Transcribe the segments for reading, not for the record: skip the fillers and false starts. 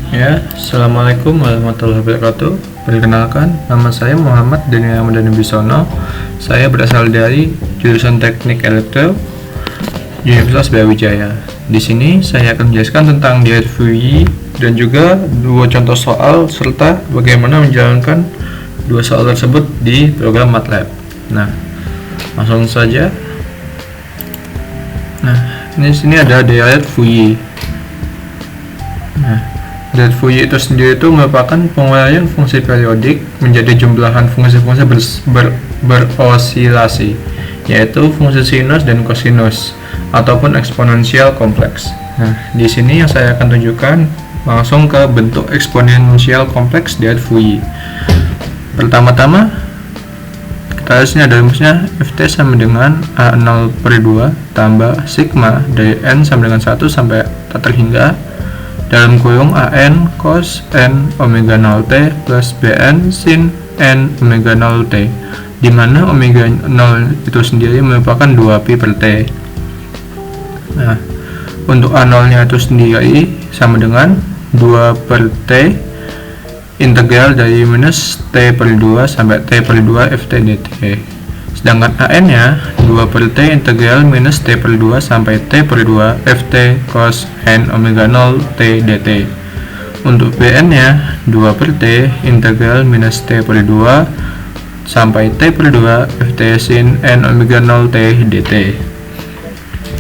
Ya, Assalamualaikum warahmatullahi wabarakatuh. Perkenalkan, nama saya Muhammad Daniel Ramadhani Bisono. Saya berasal dari jurusan Teknik Elektro Universitas Brawijaya. Di sini saya akan menjelaskan tentang DFUI dan juga dua contoh soal serta bagaimana menjalankan dua soal tersebut di program MATLAB. Nah, langsung saja. Nah, ini sini ada DFUI. Nah, DFUI itu sendiri itu merupakan penguraian fungsi periodik menjadi jumlahan fungsi-fungsi berosilasi, yaitu fungsi sinus dan kosinus ataupun eksponensial kompleks. Nah, di sini yang saya akan tunjukkan langsung ke bentuk eksponensial kompleks DFUI. Pertama-tama kita lihat sini ada rumusnya Ft sama dengan A0/2 tambah sigma dari N sama dengan 1 sampai tak terhingga dalam kurung AN cos N omega 0 T plus BN sin N omega 0 T, di mana omega 0 itu sendiri merupakan 2pi/T. Nah, untuk A0 nya itu sendiri sama dengan 2/T integral dari minus T/2 sampai T/2 Ft dt. Sedangkan AN nya 2/T integral minus T/2 sampai T/2 Ft cos N omega 0 T dt. Untuk BN nya 2/T integral minus T/2 sampai T/2 Ft sin N omega 0 T dt.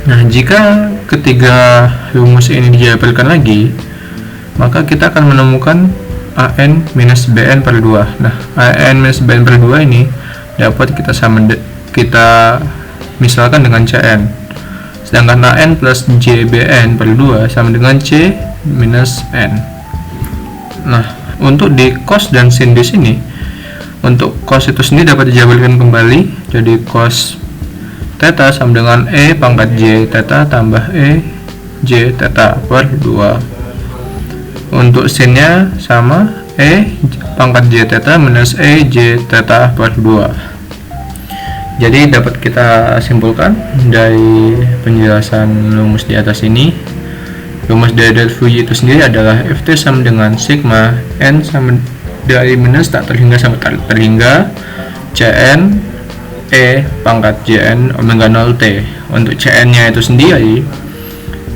Nah, jika ketiga rumus ini dijabarkan lagi, maka kita akan menemukan AN minus BN/2. Nah, AN minus BN/2 ini dapat kita misalkan dengan CN, sedangkan AN plus JBN/2 sama dengan C minus N. Nah, untuk di cos dan sin di sini, untuk cos itu sendiri dapat dijabarkan kembali jadi cos theta sama dengan E pangkat J theta tambah E J theta per 2. Untuk sinnya sama E pangkat J theta minus E J theta per 2. Jadi dapat kita simpulkan dari penjelasan rumus di atas ini, rumus dari DFUI itu sendiri adalah Ft sama dengan sigma N sama dari minus tak terhingga sampai tak terhingga Cn E pangkat Jn omega 0 T. Untuk Cn nya itu sendiri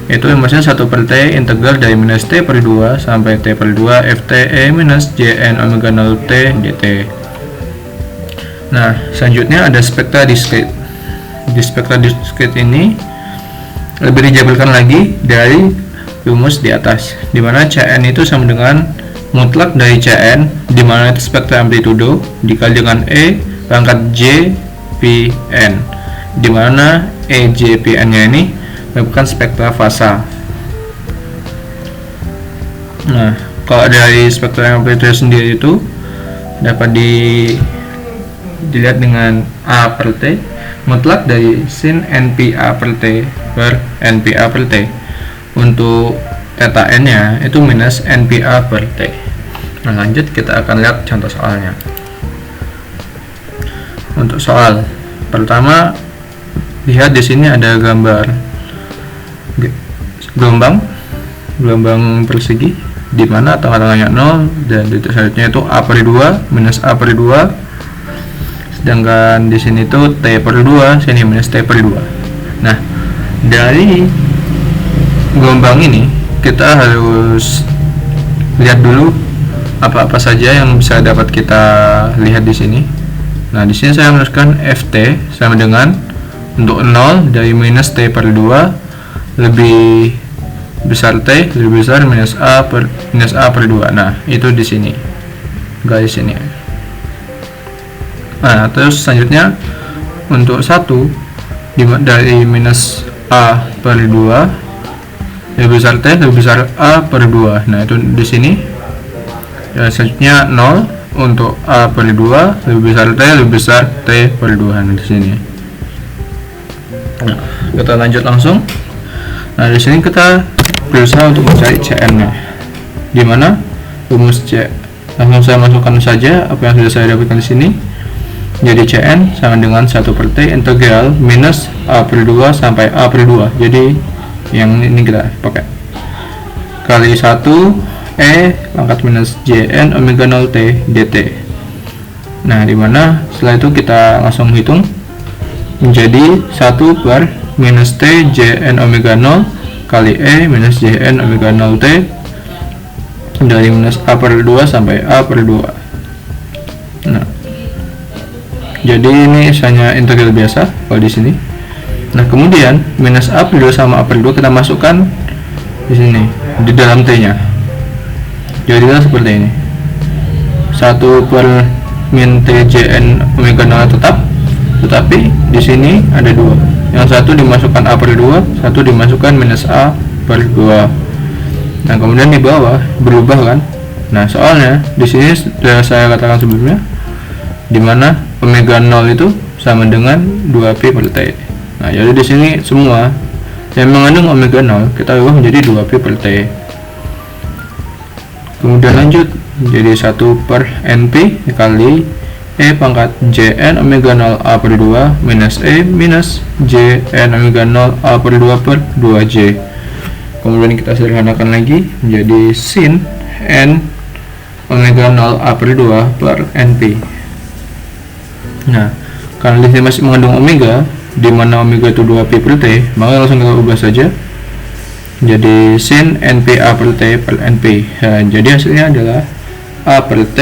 itu rumusnya 1/T integral dari minus T/2 sampai T/2 Ft E minus Jn omega 0 T dt. Nah, selanjutnya ada spektra diskrit. Di spektra diskrit ini lebih dijabarkan lagi dari rumus di atas, di mana Cn itu sama dengan mutlak dari Cn, di mana itu spektra amplitudo dikali dengan E pangkat J Pn, di mana E J Pn nya ini merupakan spektra fasa. Nah, kalau dari spektra amplitudo sendiri itu dapat dilihat dengan A/T mutlak dari sin NPA/T per NPA/T. Untuk theta n nya itu minus NPA/T. Nah, lanjut kita akan lihat contoh soalnya. Untuk soal pertama, lihat di sini ada gambar gelombang persegi di mana tengah-tengahnya 0 dan titik selanjutnya itu A/2 minus A/2, sedangkan di sini tuh T/2, sini minus T/2. Nah, dari gelombang ini kita harus lihat dulu apa-apa saja yang bisa dapat kita lihat di sini. Nah, di sini saya menuliskan Ft sama dengan untuk 0 dari minus T/2 lebih besar T lebih besar minus A/2. Nah, itu di sini garis ini. Nah, terus selanjutnya untuk 1 dari minus A/2 lebih besar T lebih besar A/2. Nah, itu di sini. Ya, selanjutnya 0 untuk A/2 lebih besar T lebih besar T/2 di sini. Nah, kita lanjut langsung. Nah, di sini kita berusaha untuk mencari Cn nya, di mana rumus C. Langsung saya masukkan saja apa yang sudah saya dapatkan di sini. Jadi Cn sama dengan 1/T integral minus A/2 sampai A/2. Jadi yang ini kita pakai kali 1 E pangkat minus Jn omega 0 T dt. Nah, dimana setelah itu kita langsung hitung menjadi 1 per minus T Jn omega 0 kali E minus Jn omega 0 T dari minus A per 2 sampai A per 2. Nah, jadi ini hanya integral biasa kalau di sini. Nah, kemudian minus A per 2 sama A per 2 kita masukkan di sini di dalam T-nya. Jadilah seperti ini. 1 per min T Jn omega 0 tetap, tetapi di sini ada 2. Yang satu dimasukkan A per 2, satu dimasukkan minus A per 2. Nah, kemudian di bawah berubah kan? Nah, soalnya di sini sudah saya katakan sebelumnya, dimana omega 0 itu sama dengan 2pi per T. Nah, jadi di sini semua yang mengandung omega 0 kita ubah menjadi 2pi per T. Kemudian lanjut jadi 1 per NP kali E pangkat Jn omega 0 A per 2 minus E minus Jn omega 0 A per 2 per 2J. Kemudian kita sederhanakan lagi menjadi sin N omega 0 A per 2 per NP. Nah, karena di sini masih mengandung omega, di mana omega itu 2pi per T, maka langsung kita ubah saja jadi sin NPA per T per NP. Nah, jadi hasilnya adalah A per T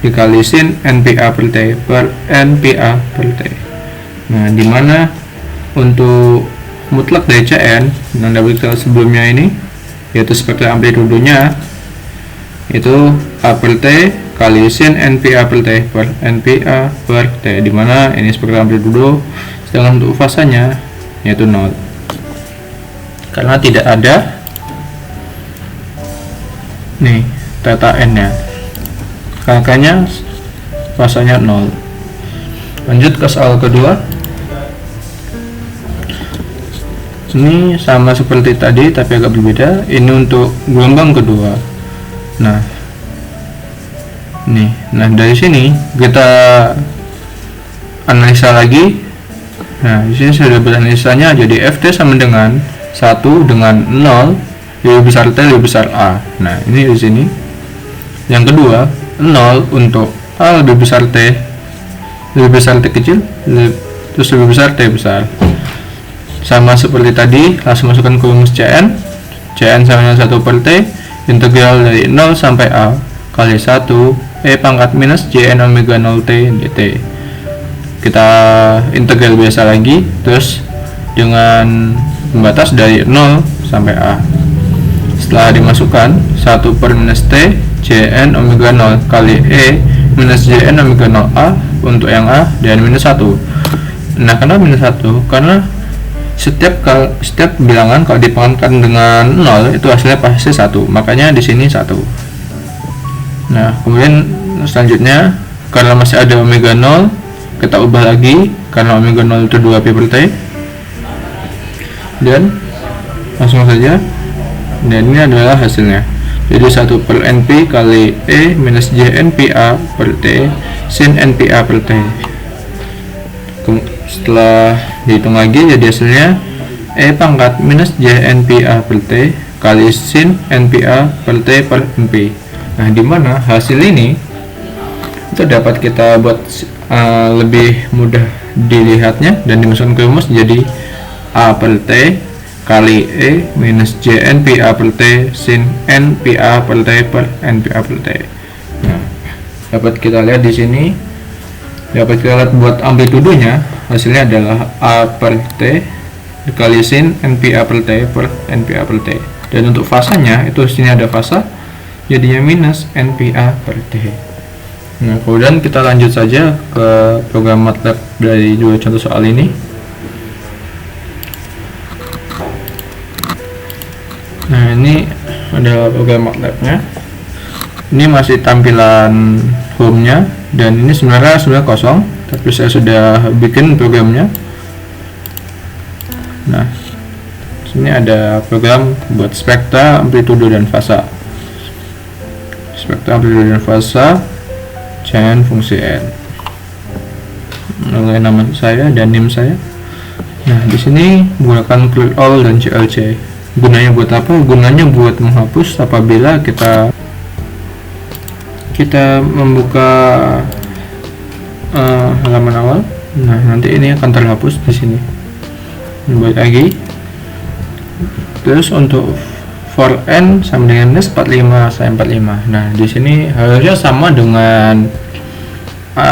dikali sin NPA per T per NPA per T. Nah, dimana untuk mutlak dari Cn yang dapat kita sebelumnya ini, yaitu spektrum amplitudenya itu A per T kali sin NPA per T per NPA per T, dimana ini spektrum amplitudo, sedangkan untuk fasanya yaitu 0 karena tidak ada nih theta n nya, kakaknya fasanya 0. Lanjut ke soal kedua. Ini sama seperti tadi tapi agak berbeda. Ini untuk gelombang kedua. Nah, dari sini kita analisa lagi. Nah, di sini sudah beranalisanya, jadi Ft sama dengan 1 dengan 0 lebih besar T lebih besar A. Nah, ini di sini. Yang kedua, 0 untuk A lebih besar T kecil, terus lebih besar T besar. Sama seperti tadi, langsung masukkan ke rumus Cn sama dengan 1 per T integral dari 0 sampai A kali 1 E pangkat minus Jn omega 0 T dt. Kita integral biasa lagi, terus dengan membatas dari 0 sampai A. Setelah dimasukkan 1 per minus T Jn omega 0 kali E minus Jn omega 0 A untuk yang A dan minus 1. Nah, kenapa minus 1? Karena setiap bilangan kalau dipangkatkan dengan 0 itu hasilnya pasti 1, makanya di sini 1. Nah, kemudian selanjutnya karena masih ada omega 0, kita ubah lagi karena omega 0 itu 2pi per T, dan langsung saja, dan ini adalah hasilnya. Jadi 1 per NP kali E minus JNPA per T sin NPA per T. Setelah dihitung lagi, jadi hasilnya E pangkat minus JNPA per T kali sin NPA per T per NP. Nah, dimana hasil ini itu dapat kita buat lebih mudah dilihatnya dan dimasukkan ke rumus jadi A per T kali E minus JNPA per T sin NPA per T per NPA per T. Nah, dapat kita lihat di sini, dapat kita lihat buat amplitudonya, hasilnya adalah A per T dikali sin NPA per T per NPA per T. Dan untuk fasanya itu sini ada fasa, jadinya minus NPA per T. Nah, kemudian kita lanjut saja ke program MATLAB dari dua contoh soal ini. Nah, ini adalah program MATLAB-nya. Ini masih tampilan home-nya, dan ini sebenarnya sudah kosong, tapi saya sudah bikin programnya. Nah, sini ada program buat spektra, amplitudo, dan fasa. Spektra, amplitudo, dan fasa, jangan fungsi n. Oleh nama saya dan NIM saya. Nah, di sini menggunakan clear all dan CLC. Gunanya buat apa? Gunanya buat menghapus apabila kita kita membuka halaman awal. Nah, nanti ini akan terhapus di sini. Balik lagi. Terus untuk for n sama dengan minus 45 saya 45. Nah, di sini harusnya sama dengan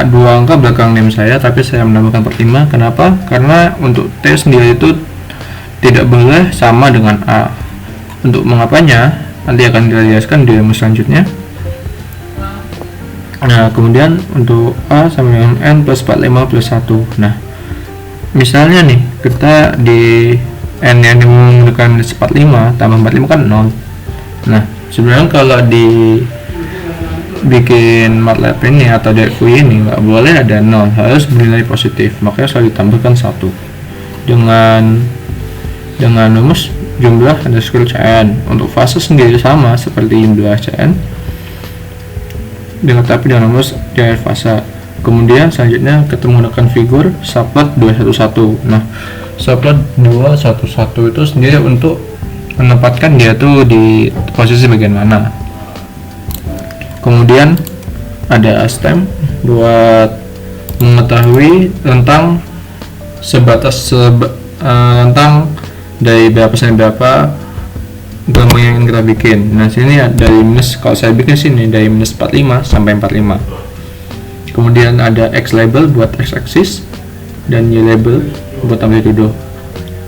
dua angka belakang name saya, tapi saya menambahkan 45. Kenapa? Karena untuk T sendiri itu tidak boleh sama dengan A. Untuk mengapanya nanti akan dijelaskan di rumus selanjutnya. Nah, kemudian untuk A sama dengan N plus 45 plus 1. Nah, misalnya nih kita di N yang menggunakan minus 45 tambah 45 kan 0. Nah, sebenarnya kalau di bikin MATLAB ini atau DFU ini nggak boleh ada 0, harus bernilai positif, makanya selalu ditambahkan 1 dengan rumus jumlah underscore CN. Untuk fase sendiri sama seperti jumlah CN tapi dengan rumus dari fase. Kemudian selanjutnya kita menggunakan figur subplot 211. Nah, subplot 211 itu sendiri untuk menempatkan dia tuh di posisi bagian mana. Kemudian ada stem buat mengetahui tentang tentang dari berapa sampai berapa gambar yang ingin kita bikin. Nah, sini dari minus, kalau saya bikin sini dari minus 45 sampai 45. Kemudian ada X label buat X axis dan Y label buat amplitudo.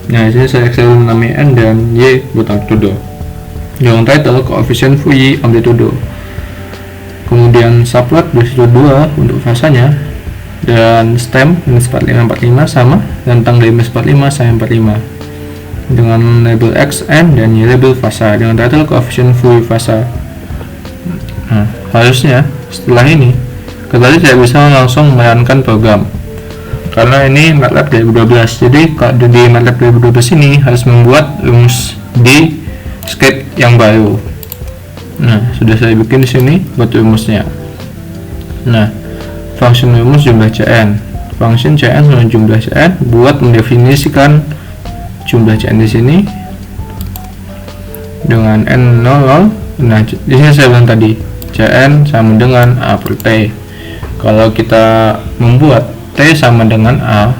Nah, sini saya X label namanya N dan Y buat amplitudo. Yang title coefficient Fourier amplitudo. Kemudian subplot 212 untuk fasanya, dan stem minus 45 sama tentang dari minus 45 sampai 45 dengan label X, N, dan Y label fasa dengan title coefficient Fourier fasa. Nah, harusnya setelah ini kita tidak bisa langsung mejalankan program karena ini MATLAB 2012. Jadi di MATLAB 2012 ini harus membuat rumus di script yang baru. Nah, sudah saya bikin di sini buat rumusnya. Nah, function rumus jumlah CN, function CN sama jumlah CN buat mendefinisikan jumlah CN di sini dengan N00. Nah, di sini saya bilang tadi CN sama dengan A per T. Kalau kita membuat T sama dengan A,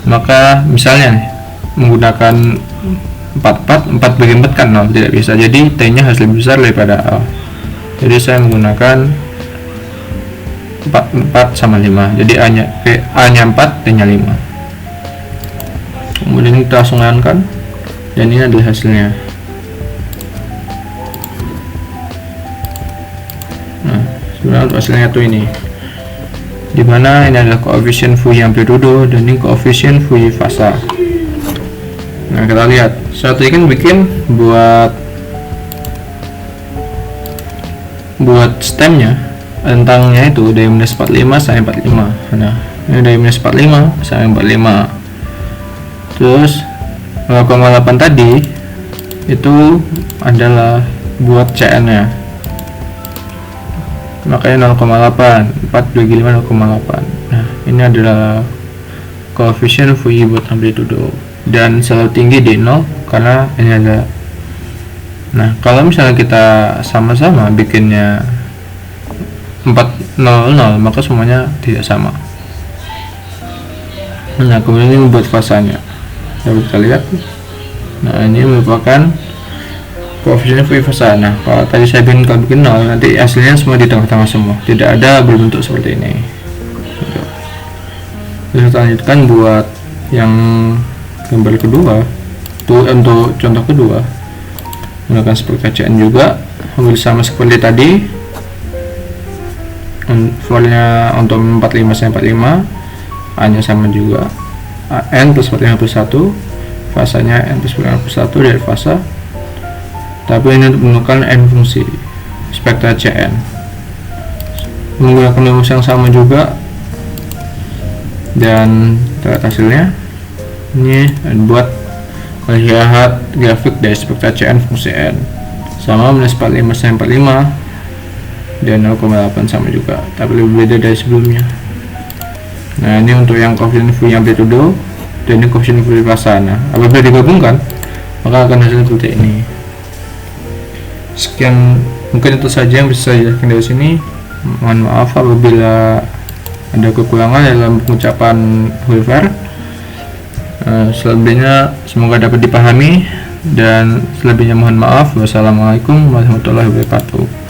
maka misalnya nih, menggunakan 4 bagi 4 kan 0, tidak bisa. Jadi T nya harus lebih besar daripada A. Jadi saya menggunakan 4 sama 5. Jadi A nya 4, T nya 5. Kemudian kita langsung lakukan, dan ini adalah hasilnya. Nah, sebenarnya untuk hasilnya tuh ini, dimana ini adalah koefisien Fourier amplitudo dan ini koefisien Fourier fasa. Nah, kita lihat saya tadi kan bikin buat stemnya, rentangnya itu dari minus 45 sampai 45. Nah, ini dari minus 45 sampai 45. Terus 0,8 tadi itu adalah buat CN nya, makanya 0,8, 4 bagi 5 0,8. Nah, ini adalah koefisien Fourier buat amplitudo dan selalu tinggi di 0 karena ini ada. Nah, kalau misalnya kita sama-sama bikinnya 400, maka semuanya tidak sama. Nah, kemudian ini buat fasanya dapat kita lihat. Nah, ini merupakan koefisien Fourier fasa. Nah, kalau tadi saya bikin 0, nanti hasilnya semua di tengah-tengah semua, tidak ada berbentuk seperti ini. Terus kita lanjutkan buat yang gambar kedua, tuh untuk contoh kedua, menggunakan seperti CN juga, hampir sama seperti tadi. Volnya untuk 45 sampai 45, A nya sama juga, N plus 45 plus 1, fasanya N plus 45 plus 1 dari fasa. Tapi ini untuk menggunakan N fungsi spektra CN, menggunakan rumus yang sama juga, dan lihat hasilnya. Ini buat melihat grafik dari spektra CN fungsi N sama minus 45 sampai 45 dan 0,8 sama juga, tapi lebih beda dari sebelumnya. Nah, ini untuk yang koefisien Fourier amplitudo dan ini koefisien Fourier fasa. Nah, apabila digabungkan maka akan hasil seperti ini. Sekian, mungkin itu saja yang bisa saya jelaskan dari sini. Mohon maaf apabila ada kekurangan dalam pengucapan huruf R. Selebihnya semoga dapat dipahami, dan selebihnya mohon maaf. Wassalamualaikum warahmatullahi wabarakatuh.